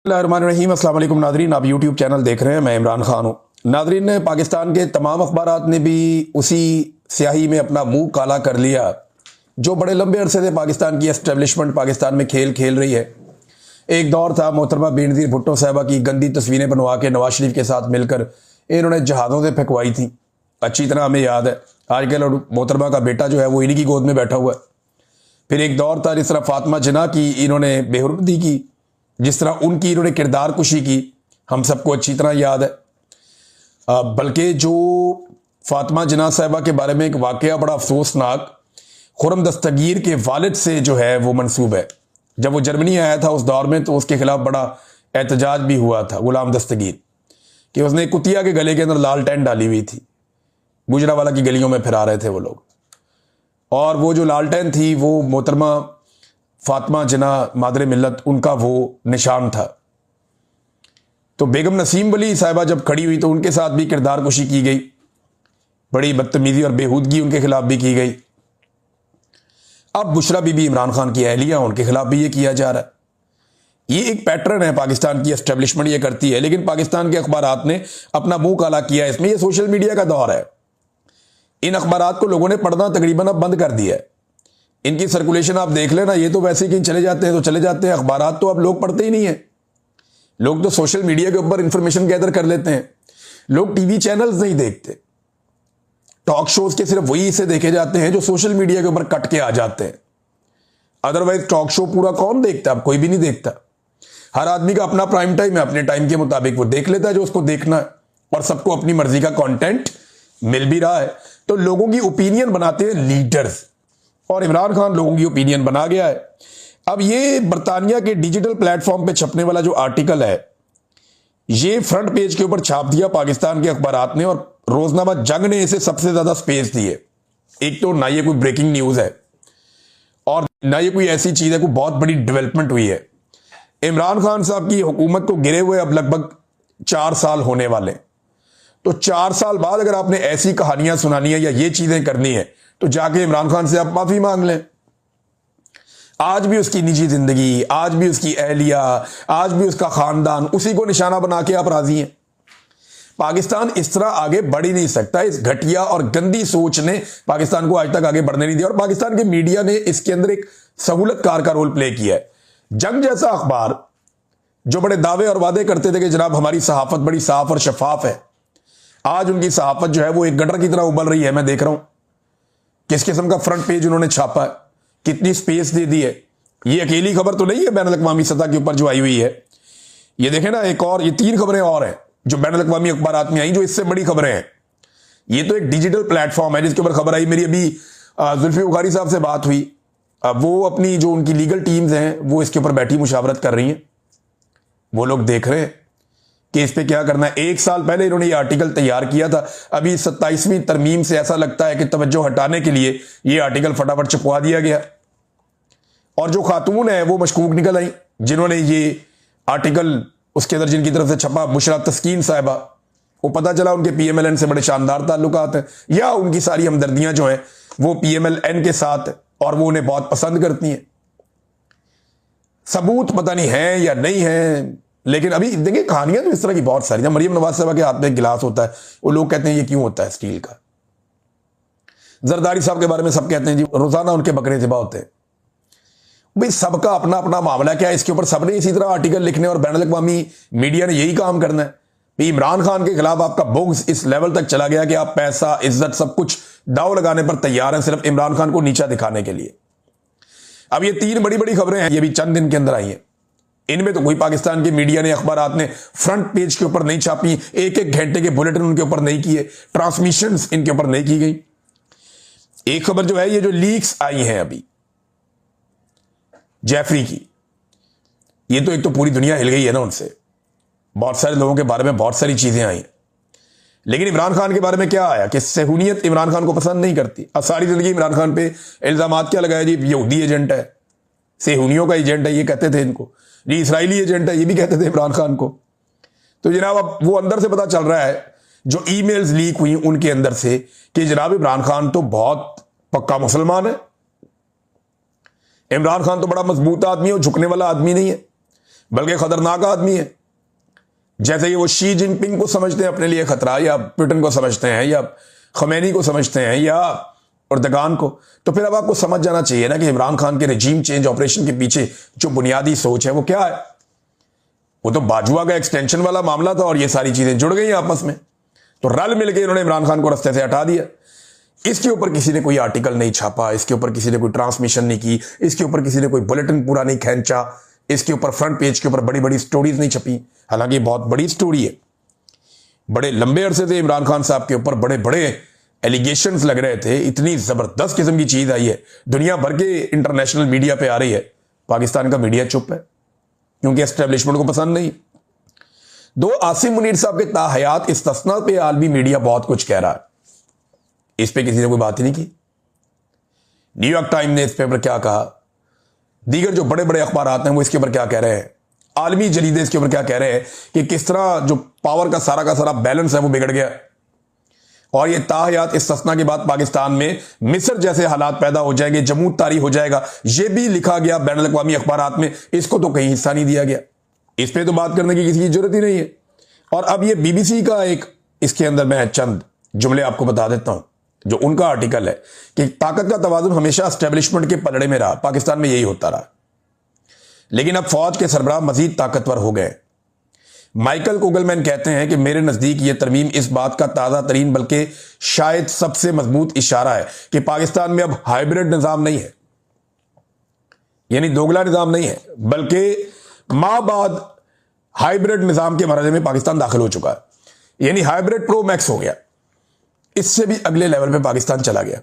रहीम अस्सलाम वालेकुम नादरीन, आप यूट्यूब चैनल देख रहे हैं। मैं इमरान खान हूँ। नादरीन ने पाकिस्तान के तमाम अखबारात ने भी उसी स्याही में अपना मुंह काला कर लिया जो बड़े लंबे अरसे से पाकिस्तान की एस्टेब्लिशमेंट पाकिस्तान में खेल खेल रही है। एक दौर था मोहतरमा बेनज़ीर भुट्टो साहबा की गंदी तस्वीरें बनवा के नवाज शरीफ के साथ मिलकर इन्होंने जहाज़ों से फेंकवाई थी। अच्छी तरह हमें याद है। आजकल मोहतरमा का बेटा जो है वो इन्हीं की गोद में बैठा हुआ है। फिर एक दौर था जिस तरह फातिमा जिन्ना की इन्होंने बेहुरमती की, जिस तरह उनकी इन्होंने किरदार कुशी की, हम सबको अच्छी तरह याद है। बल्कि जो फातिमा जिन्ना साहिबा के बारे में एक वाकया बड़ा अफसोसनाक खुर्रम दस्तगीर के वालिद से जो है वो मंसूब है। जब वो जर्मनी आया था उस दौर में तो उसके खिलाफ बड़ा एहतजाज भी हुआ था गुलाम दस्तगीर कि उसने कुतिया के गले के अंदर लाल टेन डाली हुई थी। गुजरावाला की गलियों में फिरा रहे थे वो लोग, और वो जो लालटेन थी वो मोहतरमा फातिमा जिन्ना मादरे मिल्लत उनका वो निशान था। तो बेगम नसीम वली साहिबा जब खड़ी हुई तो उनके साथ भी किरदार कुशी की गई, बड़ी बदतमीजी और बेहूदगी उनके खिलाफ भी की गई। अब बुशरा बीबी इमरान खान की अहलिया, उनके खिलाफ भी ये किया जा रहा है। ये एक पैटर्न है, पाकिस्तान की एस्टेब्लिशमेंट ये करती है, लेकिन पाकिस्तान के अखबारात ने अपना मुंह काला किया इसमें। ये सोशल मीडिया का दौर है। इन अखबारात को लोगों ने पढ़ना तकरीबन अब बंद कर दिया है। इनकी सर्कुलेशन आप देख लेना, ये तो वैसे ही कहीं चले जाते हैं तो चले जाते हैं। अखबारात तो अब लोग पढ़ते ही नहीं है। लोग तो सोशल मीडिया के ऊपर इंफॉर्मेशन गैदर कर लेते हैं। लोग टीवी चैनल्स नहीं देखते, टॉक शोज के सिर्फ वही से देखे जाते हैं जो सोशल मीडिया के ऊपर कट के आ जाते हैं। अदरवाइज टॉक शो पूरा कौन देखता है? अब कोई भी नहीं देखता। हर आदमी का अपना प्राइम टाइम है, अपने टाइम के मुताबिक वो देख लेता है जो उसको देखना है, और सबको अपनी मर्जी का कंटेंट मिल भी रहा है। तो लोगों की ओपिनियन बनाते हैं लीडर्स, और इमरान खान लोगों की ओपिनियन बना गया है। अब ये बरतानिया के डिजिटल प्लेटफॉर्म पे छपने वाला जो आर्टिकल है, ये फ्रंट पेज के ऊपर छाप दिया पाकिस्तान के अखबारात ने, और रोजनामा जंग ने इसे सबसे ज्यादा स्पेस दी है। एक तो ना ये कोई ब्रेकिंग न्यूज है और ना ये कोई ऐसी चीज है कोई बहुत बड़ी डेवलपमेंट हुई है। इमरान खान साहब की हुकूमत को गिरे हुए अब लगभग 4 साल होने वाले। तो 4 साल बाद अगर आपने ऐसी कहानियां सुनानी है या ये चीजें करनी है तो जाके इमरान खान से आप माफी मांग लें। आज भी उसकी निजी जिंदगी, आज भी उसकी अहलिया, आज भी उसका खानदान, उसी को निशाना बना के आप राजी हैं। पाकिस्तान इस तरह आगे बढ़ ही नहीं सकता। इस घटिया और गंदी सोच ने पाकिस्तान को आज तक आगे बढ़ने नहीं दिया, और पाकिस्तान के मीडिया ने इसके अंदर एक सहूलतकार का रोल प्ले किया है। जंग जैसा अखबार जो बड़े दावे और वादे करते थे कि जनाब हमारी सहाफत बड़ी साफ और शफाफ है, आज उनकी सहाफत जो है वो एक गटर की तरह उबल रही है। मैं देख रहा हूं किस किस्म का फ्रंट पेज उन्होंने छापा है, कितनी स्पेस दे दी है। ये अकेली खबर तो नहीं है बैनुल अक़वामी सतह के ऊपर जो आई हुई है। ये देखें ना, एक और, ये 3 खबरें और हैं जो बैनुल अक़वामी अखबारात में आई जो इससे बड़ी खबरें हैं। ये तो एक डिजिटल प्लेटफॉर्म है जिसके ऊपर खबर आई। मेरी अभी जुल्फी बुखारी साहब से बात हुई, वो अपनी जो उनकी लीगल टीम्स हैं वो इसके ऊपर बैठी मुशावरत कर रही हैं। वो लोग देख रहे हैं कि इस पे क्या करना है। 1 साल पहले इन्होंने ये आर्टिकल तैयार किया था। अभी 27वीं तरमीम से ऐसा लगता है कि तवज्जो हटाने के लिए ये आर्टिकल फटाफट छपवा दिया गया, और जो खातून है वो मशकूक निकल आई जिन्होंने ये आर्टिकल उसके अंदर जिनकी तरफ से छपा, बुशरा तस्कीन साहिबा। वो पता चला उनके PMLN से बड़े शानदार ताल्लुकात हैं, या उनकी सारी हमदर्दियां जो हैं वो PMLN के साथ, और वो उन्हें बहुत पसंद करती हैं। सबूत पता नहीं है या नहीं है, लेकिन अभी देखिए कहानियां तो इस तरह की बहुत सारी। जब मरियम नवाज साहबा के हाथ में एक गिलास होता है, वो लोग कहते हैं ये क्यों होता है स्टील का। जरदारी साहब के बारे में सब कहते हैं जी रोजाना उनके बकरे ज़िबा होते हैं। भाई सबका अपना अपना मामला क्या है, इसके ऊपर सबने इसी तरह आर्टिकल लिखने, और बैनुल अक़वामी मीडिया ने यही काम करना है। भाई इमरान खान के खिलाफ आपका बुग़्ज़ इस लेवल तक चला गया कि आप पैसा, इज्जत, सब कुछ दाव लगाने पर तैयार हैं सिर्फ इमरान खान को नीचा दिखाने के लिए। अब ये 3 बड़ी बड़ी खबरें हैं, ये भी चंद दिन के अंदर आई हैं। इनमें तो कोई पाकिस्तान के मीडिया ने, अखबारात ने फ्रंट पेज के ऊपर नहीं छापी, 1-1 घंटे के बुलेटिन उनके ऊपर नहीं किए, ट्रांसमिशंस इनके ऊपर नहीं की गई। एक खबर जो है, ये जो लीक्स आई हैं अभी जेफरी की, ये तो एक तो पूरी दुनिया हिल गई है ना उनसे। बहुत सारे लोगों के बारे में बहुत सारी चीजें आई, लेकिन इमरान खान के बारे में क्या आया कि सेहूनियत इमरान खान को पसंद नहीं करती। अब सारी जिंदगी इमरान खान पे इल्जामात क्या लगाया जी, यहूदी एजेंट है, सेहूनियों का एजेंट है, ये कहते थे इनको जी, इसराइली एजेंट है, ये भी कहते थे इमरान खान को। तो जनाब अब वो अंदर से पता चल रहा है, जो ईमेल्स लीक हुई उनके अंदर से, कि जनाब इमरान खान तो बहुत पक्का मुसलमान है। इमरान खान तो बड़ा मजबूत आदमी है, झुकने वाला आदमी नहीं है। बल्कि खतरनाक आदमी है। जैसे कि वो शी जिनपिंग को समझते हैं अपने लिए खतरा, या पुतिन को समझते हैं, या खमैनी को समझते हैं, या उर्दगान को, तो फिर अब आपको समझ जाना चाहिए ना कि इमरान खान के रिजीम चेंज ऑपरेशन के पीछे जो बुनियादी सोच है वो क्या है। वो तो बाजुआ का एक्सटेंशन वाला मामला था और ये सारी चीजें जुड़ गई आपस में, तो रल मिलकर इन्होंने इमरान खान को रास्ते से हटा दिया। इसके ऊपर किसी ने कोई आर्टिकल नहीं छापा, इसके ऊपर किसी ने कोई ट्रांसमिशन नहीं की, इसके ऊपर किसी ने कोई बुलेटिन पूरा नहीं खींचा, इसके ऊपर फ्रंट पेज के ऊपर बड़ी बड़ी स्टोरीज नहीं छपी। हालांकि बहुत बड़ी स्टोरी है, बड़े लंबे अरसे से इमरान खान साहब के ऊपर बड़े बड़े एलिगेशंस लग रहे थे, इतनी जबरदस्त किस्म की चीज आई है, दुनिया भर के इंटरनेशनल मीडिया पे आ रही है, पाकिस्तान का मीडिया चुप है क्योंकि एस्टेब्लिशमेंट को पसंद नहीं। दो आसिम मुनीर साहब के ताहयात इस्तिस्ना पे आलमी मीडिया बहुत कुछ कह रहा है, इस पे किसी ने कोई बात ही नहीं की। न्यूयॉर्क टाइम ने इस पे पर क्या कहा, दीगर जो बड़े बड़े अखबार आते हैं वो इसके ऊपर क्या कह रहे हैं, आलमी जरीदे इसके ऊपर क्या कह रहे हैं कि किस तरह जो पावर का सारा बैलेंस है वो बिगड़ गया। और ये ताहयात इस्तिस्ना के बाद पाकिस्तान में मिस्र जैसे हालात पैदा हो जाएंगे, जमूत तारी हो जाएगा, ये भी लिखा गया बैनुल अक़वामी अखबारात में, इसको तो कहीं हिस्सा नहीं दिया गया, इस पे तो बात करने की किसी की जरूरत ही नहीं है। और अब ये बीबीसी का एक, इसके अंदर मैं चंद जुमले आपको बता देता हूं, जो उनका आर्टिकल है कि ताकत का तवाज़ुन हमेशा एस्टेब्लिशमेंट के पलड़े में रहा, पाकिस्तान में यही होता रहा, लेकिन अब फौज के सरबराह मजीद ताकतवर हो गए। माइकल कोगलमैन कहते हैं कि मेरे नजदीक यह तरमीम इस बात का ताज़ा तरीन बल्कि शायद सबसे मजबूत इशारा है कि पाकिस्तान में अब हाइब्रिड निज़ाम नहीं है, यानी दोगला निज़ाम नहीं है, बल्कि माबाद हाइब्रिड निज़ाम के मरहले में पाकिस्तान दाखिल हो चुका है, यानी हाइब्रिड प्रो मैक्स हो गया, इससे भी अगले लेवल पे पाकिस्तान चला गया।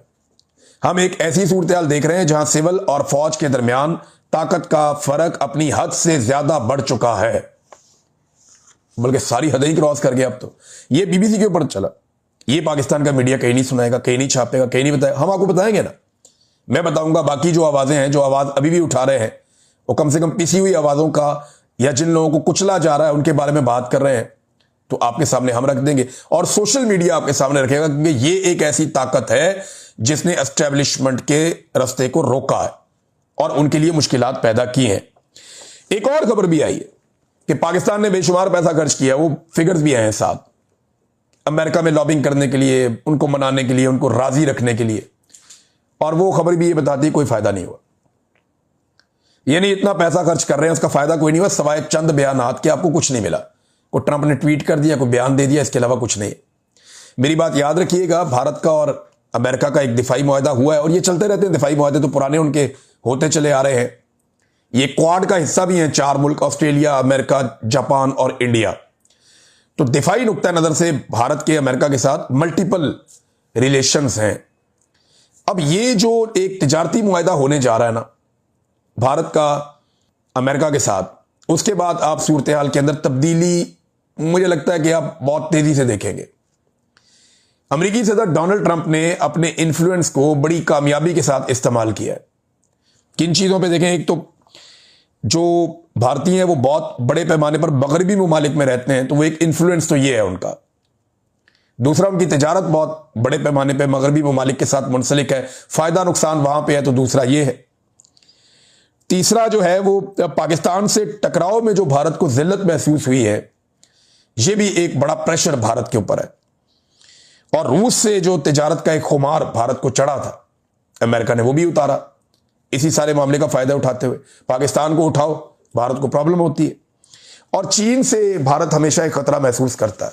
हम एक ऐसी सूरत देख रहे हैं जहां सिविल और फौज के दरमियान ताकत का फर्क अपनी हद से ज्यादा बढ़ चुका है, बल्कि सारी हदें ही क्रॉस कर गया। अब तो ये बीबीसी के ऊपर चला, ये पाकिस्तान का मीडिया कहीं नहीं सुनाएगा, कहीं नहीं छापेगा, कहीं नहीं बताएगा, हम आपको बताएंगे ना, मैं बताऊंगा। बाकी जो आवाजें हैं, जो आवाज अभी भी उठा रहे हैं, वो कम से कम पिसी हुई आवाजों का, या जिन लोगों को कुचला जा रहा है उनके बारे में बात कर रहे हैं, तो आपके सामने हम रख देंगे और सोशल मीडिया आपके सामने रखेगा, क्योंकि ये एक ऐसी ताकत है जिसने एस्टेब्लिशमेंट के रास्ते को रोका है और उनके लिए मुश्किलात पैदा की हैं। एक और खबर भी आई है कि पाकिस्तान ने बेशुमार पैसा खर्च किया, वो फिगर्स भी आए हैं साथ, अमेरिका में लॉबिंग करने के लिए, उनको मनाने के लिए, उनको राजी रखने के लिए, और वो खबर भी ये बताती है कोई फायदा नहीं हुआ, यानी इतना पैसा खर्च कर रहे हैं उसका फायदा कोई नहीं हुआ, सवाए चंद बयानात के आपको कुछ नहीं मिला। को ट्रंप ने ट्वीट कर दिया, कोई बयान दे दिया, इसके अलावा कुछ नहीं। मेरी बात याद रखिएगा, भारत का और अमेरिका का एक दिफाई मुआहदा हुआ है और ये चलते रहते हैं, दिफाई मुआहदे तो पुराने उनके होते चले आ रहे हैं। ये क्वाड का हिस्सा भी हैं 4 मुल्क, ऑस्ट्रेलिया, अमेरिका, जापान और इंडिया। तो दिफाई नुक्ता नजर से भारत के अमेरिका के साथ मल्टीपल रिलेशंस हैं। अब ये जो एक तिजारती मुआहदा होने जा रहा है ना भारत का अमेरिका के साथ, उसके बाद आप सूरत हाल के अंदर तब्दीली मुझे लगता है कि आप बहुत तेजी से देखेंगे। अमेरिकी सदर डोनाल्ड ट्रंप ने अपने इन्फ्लुएंस को बड़ी कामयाबी के साथ इस्तेमाल किया है। किन चीजों पे देखें, एक तो जो भारतीय हैं वो बहुत बड़े पैमाने पर मगरबी ममालिक में रहते हैं, तो वो एक इन्फ्लुएंस तो ये है उनका। दूसरा, उनकी तिजारत बहुत बड़े पैमाने पर मगरबी ममालिक के साथ मुंसलिक है, फायदा नुकसान वहां पे है, तो दूसरा ये है। तीसरा जो है वो पाकिस्तान से टकराव में जो भारत को जिल्लत महसूस हुई है, ये भी एक बड़ा प्रेशर भारत के ऊपर है। और रूस से जो तिजारत का एक खुमार भारत को चढ़ा था, अमेरिका ने वो भी उतारा। इसी सारे मामले का फायदा उठाते हुए पाकिस्तान को उठाओ, भारत को प्रॉब्लम होती है। और चीन से भारत हमेशा एक खतरा महसूस करता है।